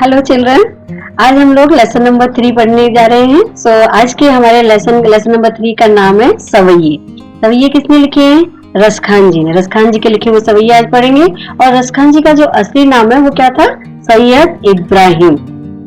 Hello children. आज हम लोग लेसन नंबर 3 पढ़ने जा रहे हैं। आज के हमारे लेसन नंबर 3 का नाम है सवैये। सवैये किसने लिखे हैं? रसखान जी ने। रसखान जी के लिखे हुए सवैये आज पढ़ेंगे। और रसखान जी का जो असली नाम है वो क्या था? सैयद इब्राहिम।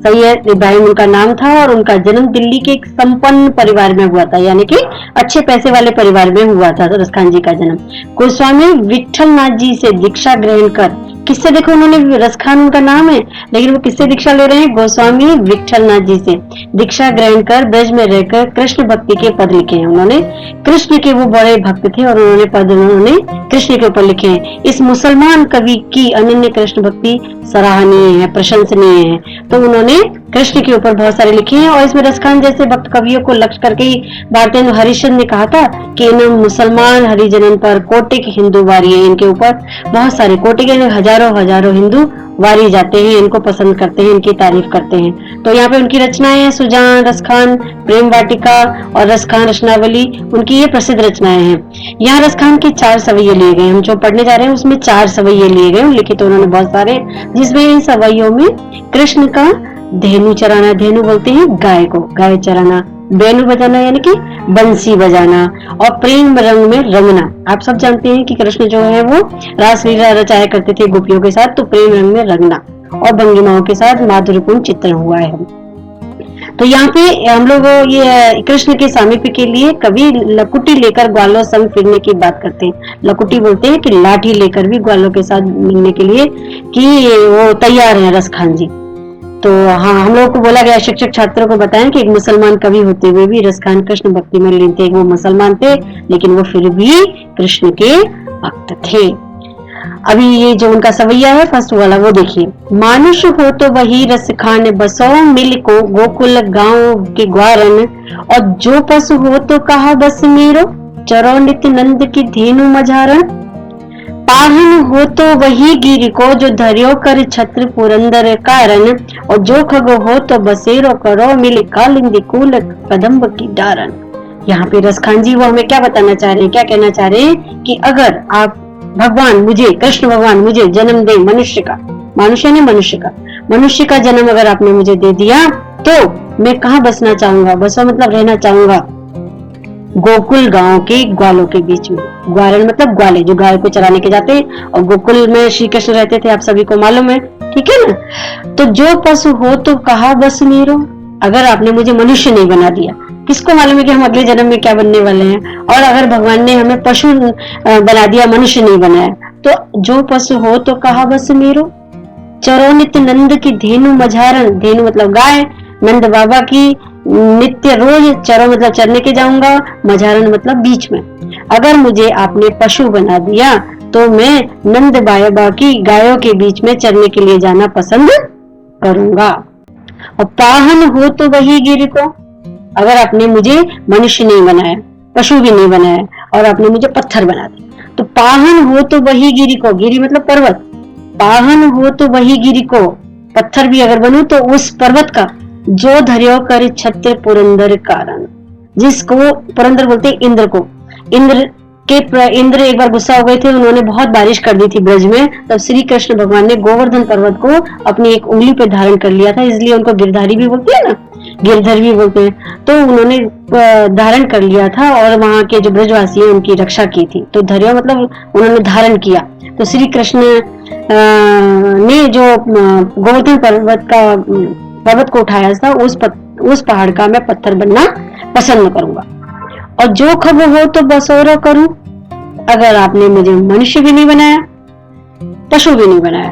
सैयद इब्राहिम उनका नाम था और उनका जन्म दिल्ली के एक संपन्न परिवार में हुआ था, यानी कि अच्छे पैसे वाले परिवार में हुआ था रसखान जी का जन्म। गोस्वामी विट्ठल नाथ जी से दीक्षा ग्रहण कर, किससे? देखो, उन्होंने रसखान उनका नाम है, लेकिन वो किससे दीक्षा ले रहे हैं? गोस्वामी विट्ठल नाथ जी से दीक्षा ग्रहण कर ब्रज में रहकर कृष्ण भक्ति के पद लिखे हैं। उन्होंने कृष्ण के वो बड़े भक्त थे और उन्होंने कृष्ण के ऊपर लिखे हैं। इस मुसलमान कवि की अनन्य कृष्ण भक्ति सराहनीय है, प्रशंसनीय है। तो उन्होंने कृष्ण के ऊपर बहुत सारे लिखे हैं। और इसमें रसखान जैसे भक्त कवियों को लक्ष्य करके ही भारतेंदु हरिश्चंद्र ने कहा था कि इन मुसलमान हरिजनन पर कोटिक हिंदू वारी है। इनके ऊपर बहुत सारे कोटिक हजारों हिंदू वारी जाते हैं, इनको पसंद करते हैं, इनकी तारीफ करते हैं। तो यहाँ पे उनकी रचनाएं हैं सुजान, रसखान, प्रेम वाटिका और रसखान रचनावली, उनकी ये प्रसिद्ध रचनाएं हैं। यहाँ रसखान के 4 सवैये लिए गए। हम जो पढ़ने जा रहे हैं उसमें 4 सवैये लिए गए, लिखे तो उन्होंने बहुत सारे, जिसमें इन सवैयों में कृष्ण का धेनु चराना, धेनु बोलते हैं गाय को, गाय चराना, बेनु बजाना यानी कि बंसी बजाना, और प्रेम रंग में रंगना। आप सब जानते हैं कि कृष्ण जो है वो रासलीला रचाया करते थे गोपियों के साथ, तो प्रेम रंग में रंगना और भंगिमाओं के साथ माधुर्यपूर्ण चित्रण हुआ है। तो यहाँ पे हम लोग ये कृष्ण के सामीप्य के लिए कवि लकुटी लेकर ग्वालों संग फिरने की बात करते हैं। लकुटी बोलते हैं कि लाठी लेकर भी ग्वालों के साथ मिलने के लिए कि वो तैयार है रसखान जी। तो हाँ, हम लोगों को बोला गया, शिक्षक छात्रों को बताएं कि एक मुसलमान कवि होते हुए भी रसखान कृष्ण भक्ति में लीन थे। वो मुसलमान थे लेकिन वो फिर भी कृष्ण के भक्त थे। अभी ये जो उनका सवैया है फर्स्ट वाला वो देखिए। मानुष हो तो वही रसखान, बसो मिल को गोकुल गांव के ग्वारन, और जो पशु हो तो कहा बस मेरो, चरो नित्य नंद की धेनु मझारण। पाहन हो तो वही गिर को, जो धरियो कर छत्र पुरंदर कारण, और जो खग हो तो बसेरो करो मिल कालिंदी कूल कदम्ब की डारन। यहाँ पे रसखान जी वो हमें क्या बताना चाह रहे हैं, क्या कहना चाह रहे हैं कि अगर आप भगवान मुझे, कृष्ण भगवान मुझे जन्म दे, मनुष्य का, मनुष्य ने मनुष्य का जन्म अगर आपने मुझे दे दिया तो मैं कहाँ बसना चाहूंगा? बसो मतलब रहना चाहूंगा गोकुल गांव के ग्वालों के बीच में। ग्वालन मतलब ग्वाले, जो गाय को चराने के जाते हैं, और गोकुल में श्री कृष्ण रहते थे, आप सभी को मालूम है, ठीक है ना। तो जो पशु हो तो कहा बस मेरो, अगर आपने मुझे मनुष्य नहीं बना दिया, किसको मालूम है कि हम अगले जन्म में क्या बनने वाले हैं। और अगर भगवान ने हमें पशु बना दिया, मनुष्य नहीं बनाया, तो जो पशु हो तो कहा बस मेरो, चरो नित्य नंद की धेनु मझारण, धेनु मतलब गाय, नंद बाबा की नित्य रोज चरो मतलब चरने के जाऊंगा, मझारण मतलब बीच में। अगर मुझे आपने पशु बना दिया तो मैं नंद बाबा की गायों के बीच में चरने के लिए जाना पसंद करूंगा। और पाहन हो तो वही गिर को, अगर आपने मुझे मनुष्य नहीं बनाया, पशु भी नहीं बनाया, और आपने मुझे पत्थर बना दिया, तो पाहन हो तो वही गिरी को, गिरी मतलब पर्वत, पाहन हो तो वही गिरी को, पत्थर भी अगर बनूं तो उस पर्वत का, जो धर्यो कर छत्र पुरंदर कारण, जिसको पुरंदर बोलते इंद्र को। इंद्र एक बार गुस्सा हो गए थे, उन्होंने बहुत बारिश कर दी थी ब्रज में, तब श्री कृष्ण भगवान ने गोवर्धन पर्वत को अपनी एक उंगली पे धारण कर लिया था, इसलिए उनको गिरधारी भी बोलते हैं ना, गिरधर भी बोलते हैं। तो उन्होंने धारण कर लिया था और वहां के जो ब्रजवासी है उनकी रक्षा की थी। तो धर्यो मतलब उन्होंने धारण किया। तो श्री कृष्ण ने जो गोवर्धन पर्वत को उठाया था, उस पहाड़ का मैं पत्थर बनना पसंद करूंगा। और जो खग हो तो बसोरो करूं, अगर आपने मुझे मनुष्य भी नहीं बनाया, पशु भी नहीं बनाया,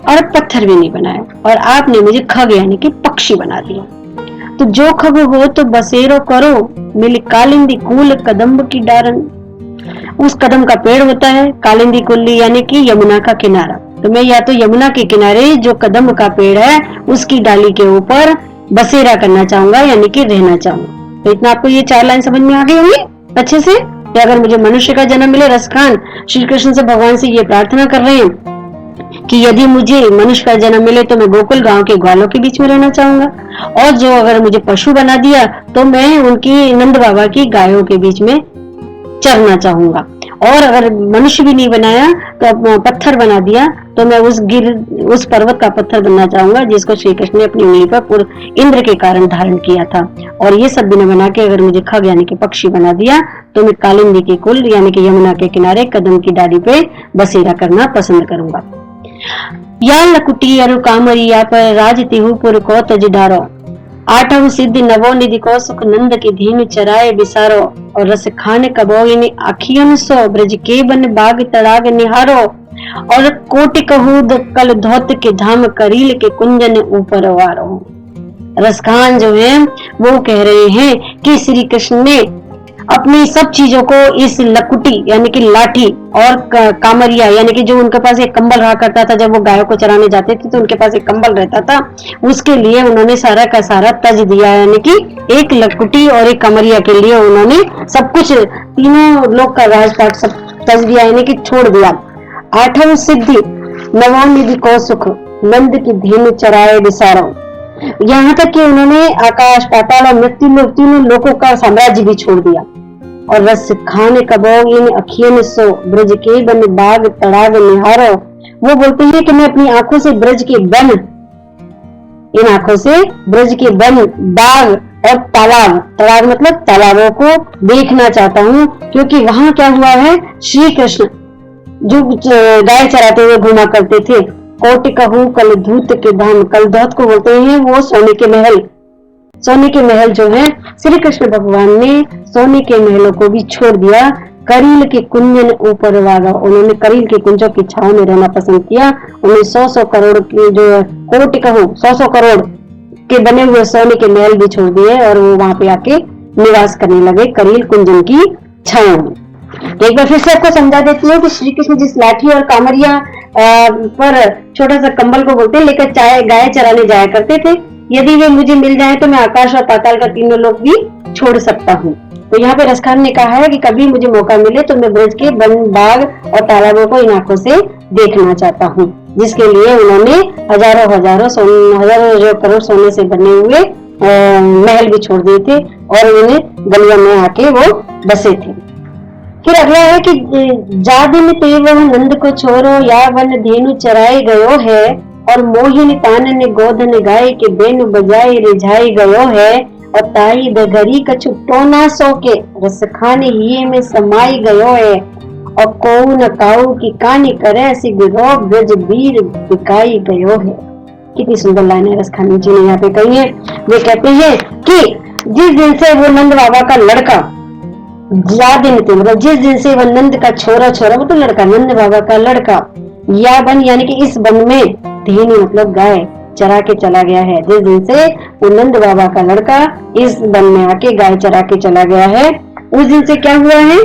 और पत्थर भी नहीं बनाया, और आपने मुझे खग यानी कि पक्षी बना दिया, तो जो खग हो तो बसेरो करो मिल कालिंदी कूल कदम्ब की डारन। उस कदम का पेड़ होता है, कालिंदी कुल्ली यानी कि यमुना का किनारा, तो मैं या तो यमुना के किनारे जो कदम का पेड़ है उसकी डाली के ऊपर बसेरा करना चाहूंगा, यानी कि रहना चाहूंगा। तो इतना आपको ये 4 लाइन समझ में आ गई होंगी अच्छे से कि अगर मुझे मनुष्य का जन्म मिले, रसखान श्री कृष्ण से भगवान से ये प्रार्थना कर रहे हैं कि यदि मुझे मनुष्य का जन्म मिले तो मैं गोकुल गांव के ग्वालों के बीच में रहना चाहूंगा, और जो अगर मुझे पशु बना दिया तो मैं उनकी नंद बाबा की गायों के बीच में चरना चाहूंगा। और अगर मनुष्य भी नहीं बनाया तो पत्थर बना दिया तो मैं उस पर्वत का पत्थर बनना चाहूंगा जिसको श्री कृष्ण ने अपनी उंगली पर इंद्र के कारण धारण किया था। और ये सब भी न बना के अगर मुझे खग यानी कि पक्षी बना दिया तो मैं कालिंदी के कुल यानी कि यमुना के किनारे कदम की डाली पे बसेरा करना पसंद करूंगा। या लकुटी अरु कामरिया पर राज तिहुपुर को तज डारो, आठव सिद्धि नवो निधि को सुख नंद की धीन चराए बिसारो, और रस खान कबोगिनी आखियन सो ब्रज के बन बाग तड़ाग निहारो, और कोटि कहूद कल धोत के धाम करील के कुंजन ऊपर वारो। रसखान जो है वो कह रहे हैं कि श्री कृष्ण ने अपनी सब चीजों को इस लकुटी यानी कि लाठी और कामरिया यानी कि जो उनके पास एक कंबल रहा करता था, जब वो गायों को चराने जाते थे तो उनके पास एक कंबल रहता था, उसके लिए उन्होंने सारा का सारा तज दिया, यानी कि एक लकुटी और एक कामरिया के लिए उन्होंने सब कुछ तीनों लोग का राजपाट सब तज दिया यानी कि छोड़ दिया। आठव सिद्धि नवोनिधि को सुख नंद की धीन चराए बिसारो, यहाँ तक कि उन्होंने आकाश पाताल और मृत्यु लोक तीनों लोकों का साम्राज्य भी छोड़ दिया। और रस खाने कबोग इन अखियन सो ब्रज के बन बाग तड़ाग निहारो, वो बोलते हैं कि मैं अपनी आंखों से ब्रज के बन, इन आंखों से ब्रज के बन बाग और तालाब, तालाब मतलब तालाबों को देखना चाहता हूँ, क्योंकि वहां क्या हुआ है, श्री कृष्ण जो गाय चराते हुए घूमा करते थे। कोटि कहूं कल धूत के धाम, कल धौत को बोलते हैं वो सोने के महल, सोने के महल जो है श्री कृष्ण भगवान ने सोने के महलों को भी छोड़ दिया, करील के कुंजन ऊपर वागा, उन्होंने करील के कुंजों की छाव में रहना पसंद किया। उन्हें 100 करोड़ की जो कोटि कहूं 100 करोड़ के बने हुए सोने के महल भी छोड़ दिए और वो वहां पे आके निवास करने लगे करील कुंजन की छाया में। एक बार फिर से आपको समझा देती हूँ कि श्री कृष्ण जिस लाठी और कामरिया पर छोटा सा कंबल को बोलते हैं लेकर गाय चराने जाया करते थे, यदि वे मुझे मिल जाए तो मैं आकाश और पाताल का तीनों लोक भी छोड़ सकता हूँ। तो यहाँ पे रसखान ने कहा है कि कभी मुझे मौका मिले तो मैं ब्रज के वन बाग और तालाबों को इन आंखों से देखना चाहता हूँ, जिसके लिए उन्होंने हजारों करोड़ सोने से बने हुए महल भी छोड़ दिए थे और उन्हें गलियों में आके वो बसे थे। फिर अगला है कि जा दिन ते वह नंद को छोरो, या वन धेनु चराए गयो है, और मोहिनी तान ने गोधन गाय के बेनु बजाए रिझाई गयो है, और ताई बगरी कछु टोना सोके रस खाने ही में समाई गयो है, और कोउ न काऊ की कानी करे सिगरो ब्रज वीर बिकाई गयो है। कितनी सुंदर लाइन है रसखानी जी ने यहाँ पे कही है। वे कहते हैं कि जिस दिन से वो नंद बाबा का लड़का मतलब जिस दिन से वह नंद का छोरा वो तो लड़का नंद बाबा का लड़का या बन यानी कि इस वन में धीनी मतलब गाय चरा के चला गया है, जिस दिन से वो नंद बाबा का लड़का इस वन में आके गाय चरा के चला गया है, उस दिन से क्या हुआ है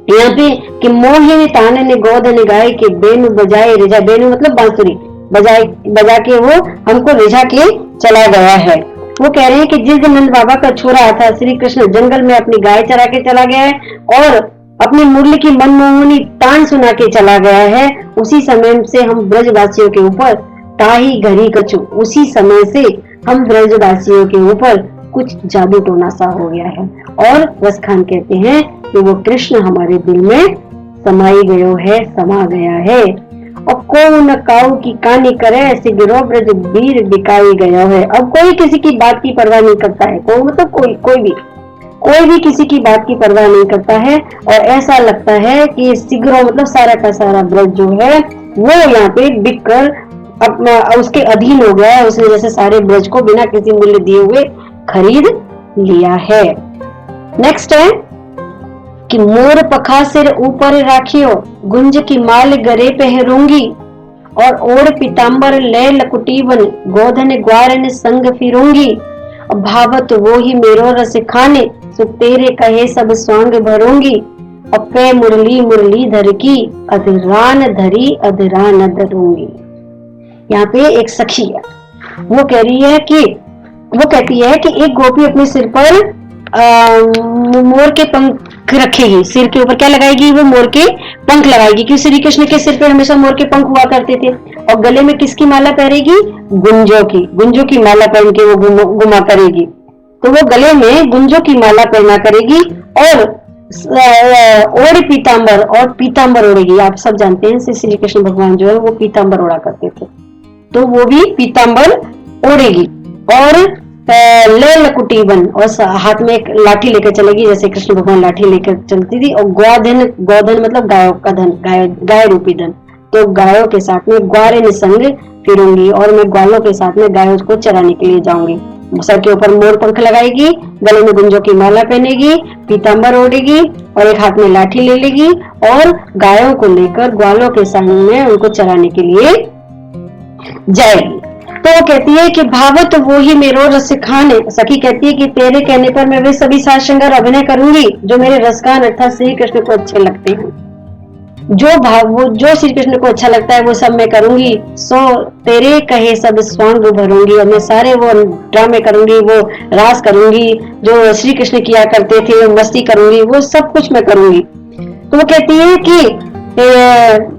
यहाँ पे कि मोहिनी ताने ने गोधन गाय के बेनु बजाए रिझा, बेनु मतलब बांसुरी बजा के वो हमको रिझा के चला गया है। वो कह रहे हैं कि जिस दिन नंद बाबा का छोरा था श्री कृष्ण जंगल में अपनी गाय चरा के चला गया है और अपनी मुरली की मनमोहनी तान सुना के चला गया है, उसी समय से हम ब्रजवासियों के ऊपर ताही घरी कछु, उसी समय से हम ब्रजवासियों के ऊपर कुछ जादू टोना सा हो गया है। और रसखान कहते हैं कि वो कृष्ण हमारे दिल में समाई गयो है, समा गया है। और को न काऊ की कहानी करे ऐसे गिरो ब्रज वीर बिकाई गया है। अब कोई किसी की बात की परवाह नहीं करता है, कोई मतलब कोई भी किसी की बात की परवाह नहीं करता है, और ऐसा लगता है कि सिगरो मतलब सारा का सारा ब्रज जो है वो यहाँ पे बिक कर अपना उसके अधीन हो गया है, उसने जैसे सारे ब्रज को बिना किसी मूल्य दिए हुए खरीद लिया है। नेक्स्ट है कि मोर पखा सिर ऊपर राखियो, गुंज की माल गरे पहरूंगी, और ओढ़ पीताम्बर ले लकुटी बन, गोधन ग्वारन संग फिरूंगी, भावत वो ही मेरो रस खाने, सुख तेरे कहे सब स्वांग भरूंगी, अपे मुरली मुरली धर की, अधरान धरी अधरान धरूंगी। यहाँ पे एक सखी है, वो कहती है कि एक गोपी अपने सिर पर मोर के पंख रखेगी, सिर के ऊपर क्या लगाएगी, वो मोर के पंख लगाएगी, क्योंकि श्री कृष्ण के सिर पे हमेशा मोर के पंख हुआ करते थे। और गले में किसकी माला पहनेगी, गुंजों की माला पहन के वो घुमा करेगी। तो वो गले में गुंजों की माला पहना करेगी और ओढ़ पीताम्बर, और पीताम्बर ओढ़ेगी। आप सब जानते हैं श्री कृष्ण भगवान जो है वो पीताम्बर ओढ़ा करते थे, तो वो भी पीताम्बर ओढ़ेगी। और ले लकुटी बन, और हाथ में एक लाठी लेकर चलेगी, जैसे कृष्ण भगवान लाठी लेकर चलती थी। और ग्वाधन, गोधन मतलब गायों का धन, गाय रूपी धन, तो गायों के साथ में ग्वारे निसंग फिरूंगी, और मैं ग्वालों के साथ में गायों को चराने के लिए जाऊंगी। सर के ऊपर मोर पंख लगाएगी, गले में गुंजों की माला पहनेगी, पीताम्बर ओढ़ेगी, और एक हाथ में लाठी ले लेगी, और गायों को लेकर ग्वालों के सामने उनको चराने के लिए जाएगी। तो वो कहती है कि भावत वो ही मेरो रसखान है। सखी कहती है कि तेरे कहने पर मैं वे सभी साज श्रृंगार अभिनय करूंगी जो मेरे रसखान अर्थात श्री कृष्ण को अच्छे लगते हैं। जो भाव, वो जो श्री कृष्ण को अच्छा लगता है वो सब मैं करूंगी। सो तेरे कहे सब स्वांग भरूंगी, और मैं सारे वो ड्रामे करूंगी, वो रास करूंगी जो श्री कृष्ण किया करते थे, मस्ती करूंगी, वो सब कुछ मैं करूंगी। तो वो कहती है कि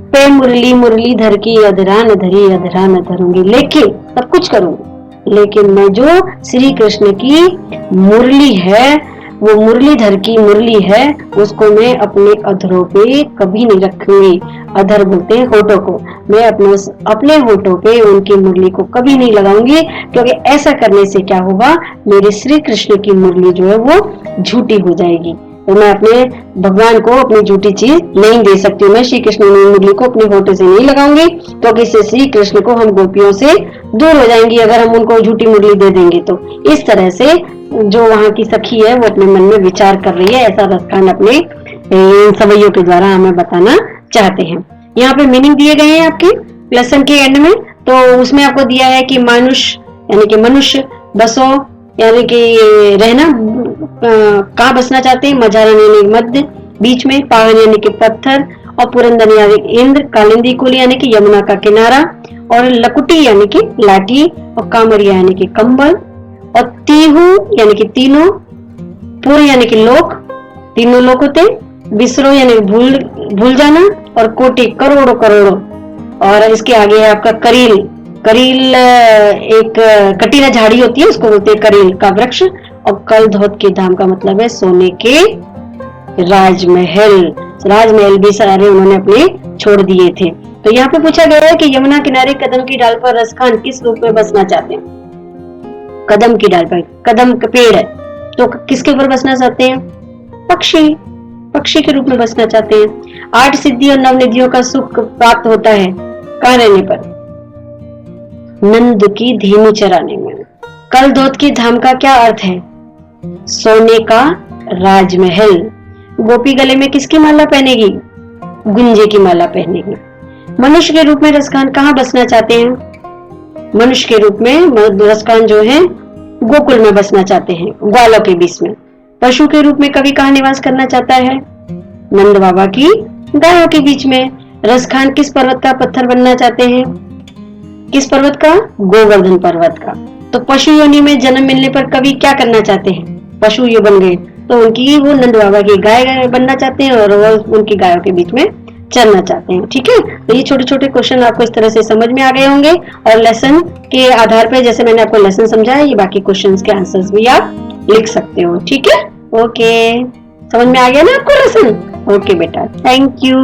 पे मुरली मुरलीधर की अधरान धरी अधरान धरूंगी, लेकिन सब कुछ करूंगी, लेकिन मैं जो श्री कृष्ण की मुरली है, वो मुरलीधर की मुरली है, उसको मैं अपने अधरों पे कभी नहीं रखूंगी। अधर बोलते हैं होठों को, मैं अपने होठों पे उनकी मुरली को कभी नहीं लगाऊंगी, क्योंकि ऐसा करने से क्या होगा, मेरे श्री कृष्ण की मुरली जो है वो झूठी हो जाएगी। तो मैं अपने भगवान को अपनी झूठी चीज नहीं दे सकती हूँ। मैं श्री कृष्ण की मुरली को अपने होठे से नहीं लगाऊंगी, क्योंकि इससे श्री कृष्ण को हम गोपियों से दूर हो जाएंगी अगर हम उनको झूठी मुरली दे देंगे। तो इस तरह से जो वहाँ की सखी है वो अपने मन में विचार कर रही है, ऐसा रसखान अपने सवैयों के द्वारा हमें बताना चाहते हैं। यहाँ पे मीनिंग दिए गए हैं आपके लेसन के एंड में। तो उसमें आपको दिया है कि मानुष यानी कि मनुष्य, बसो यानी कि रहना, कहाँ बसना चाहते हैं, मझारण यानी मध्य, बीच में, पावन यानी कि पत्थर, और पुरंदर यानी इंद्र, कालिंदी कुल यानी कि यमुना का किनारा, और लकुटी यानी कि लाठी, और कामरिया यानी कि कंबल, और तीहू यानी कि तीनों, पुर यानी कि लोक, तीनों लोक होते, विसरो यानी भूल जाना, और कोटि करोड़ों करोड़ों, और इसके आगे है आपका करील। करील एक कटीला झाड़ी होती है, उसको बोलते हैं करील का वृक्ष। और कल धौत के धाम का मतलब है सोने के राजमहल। राजमहल भी सारे उन्होंने अपने छोड़ दिए थे। तो यहाँ पे पूछा गया है कि यमुना किनारे कदम की डाल पर रसखान किस रूप में बसना चाहते हैं। कदम की डाल पर, कदम का पेड़ है, तो किसके ऊपर बसना चाहते हैं, पक्षी, पक्षी के रूप में बसना चाहते हैं। 8 सिद्धि और 9 निधियों का सुख प्राप्त होता है कहाँ रहने पर, नंद की धेनु चराने में। कल धौत की धाम का क्या अर्थ है, सोने का राजमहल। गोपी गले में किसकी माला पहनेगी, गुंजे की माला पहनेगी। मनुष्य के रूप में रसखान कहाँ बसना चाहते हैं, मनुष्य के रूप में रसखान जो है गोकुल में बसना चाहते हैं, ग्वालों के बीच में। पशु के रूप में कवि कहाँ निवास करना चाहता है, नंद बाबा की गायों के बीच में। रसखान किस पर्वत का पत्थर बनना चाहते हैं, किस पर्वत का, गोवर्धन पर्वत का। तो पशु योनि में जन्म मिलने पर कवि क्या करना चाहते हैं, पशु यो बन गए, तो उनकी वो नंद बाबा की गाय बनना चाहते हैं, और वो उनकी गायों के बीच में चलना चाहते हैं। ठीक है, तो ये छोटे छोटे क्वेश्चन आपको इस तरह से समझ में आ गए होंगे, और लेसन के आधार पर जैसे मैंने आपको लेसन समझाया, ये बाकी क्वेश्चंस के आंसर्स भी आप लिख सकते हो। ठीक है, ओके, समझ में आ गया ना आपको लेसन। ओके बेटा, थैंक यू।